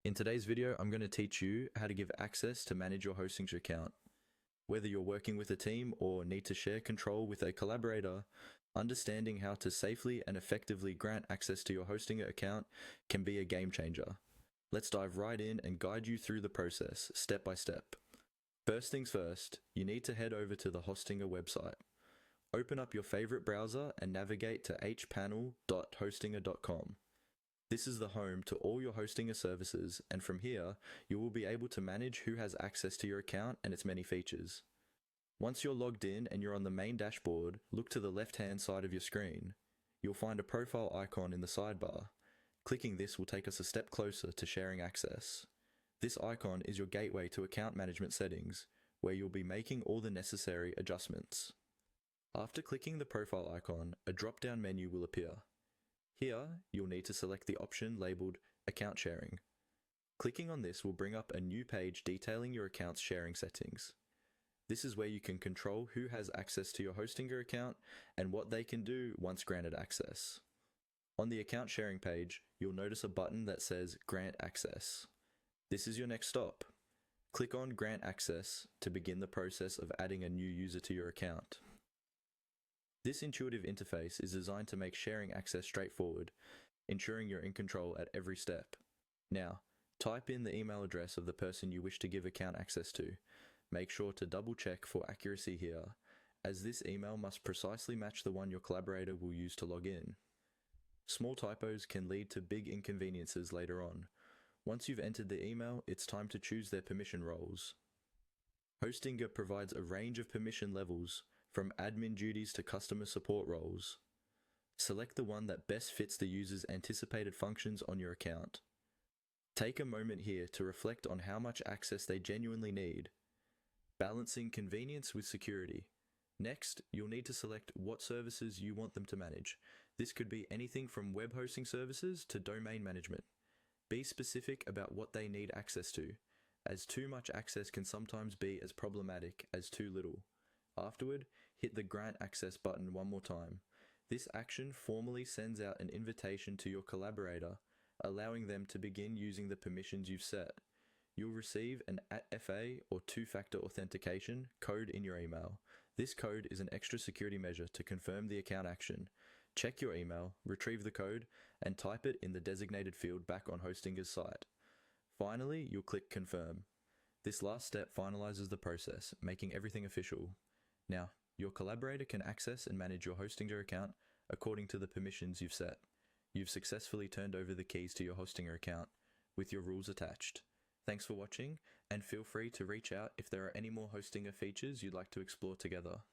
In today's video, I'm going to teach you how to give access to manage your hosting account. Whether you're working with a team or need to share control with a collaborator, understanding how to safely and effectively grant access to your hosting account can be a game changer. Let's dive right in and guide you through the process, step by step. First things first, you need to head over to the Hostinger website. Open up your favorite browser and navigate to hpanel.hostinger.com. This is the home to all your Hostinger services, and from here, you will be able to manage who has access to your account and its many features. Once you're logged in and you're on the main dashboard, look to the left-hand side of your screen. You'll find a profile icon in the sidebar. Clicking this will take us a step closer to sharing access. This icon is your gateway to account management settings, where you'll be making all the necessary adjustments. After clicking the profile icon, a drop-down menu will appear. Here, you'll need to select the option labeled Account Sharing. Clicking on this will bring up a new page detailing your account's sharing settings. This is where you can control who has access to your Hostinger account and what they can do once granted access. On the account sharing page, you'll notice a button that says Grant Access. This is your next stop. Click on Grant Access to begin the process of adding a new user to your account. This intuitive interface is designed to make sharing access straightforward, ensuring you're in control at every step. Now, type in the email address of the person you wish to give account access to. Make sure to double check for accuracy here, as this email must precisely match the one your collaborator will use to log in. Small typos can lead to big inconveniences later on. Once you've entered the email, it's time to choose their permission roles. Hostinger provides a range of permission levels, from admin duties to customer support roles. Select the one that best fits the user's anticipated functions on your account. Take a moment here to reflect on how much access they genuinely need. Balancing convenience with security. Next, you'll need to select what services you want them to manage. This could be anything from web hosting services to domain management. Be specific about what they need access to, as too much access can sometimes be as problematic as too little. Afterward, hit the Grant Access button one more time. This action formally sends out an invitation to your collaborator, allowing them to begin using the permissions you've set. You'll receive an @FA or two-factor authentication code in your email. This code is an extra security measure to confirm the account action. Check your email, retrieve the code, and type it in the designated field back on Hostinger's site. Finally, you'll click Confirm. This last step finalizes the process, making everything official. Now, your collaborator can access and manage your Hostinger account according to the permissions you've set. You've successfully turned over the keys to your Hostinger account, with your rules attached. Thanks for watching, and feel free to reach out if there are any more Hostinger features you'd like to explore together.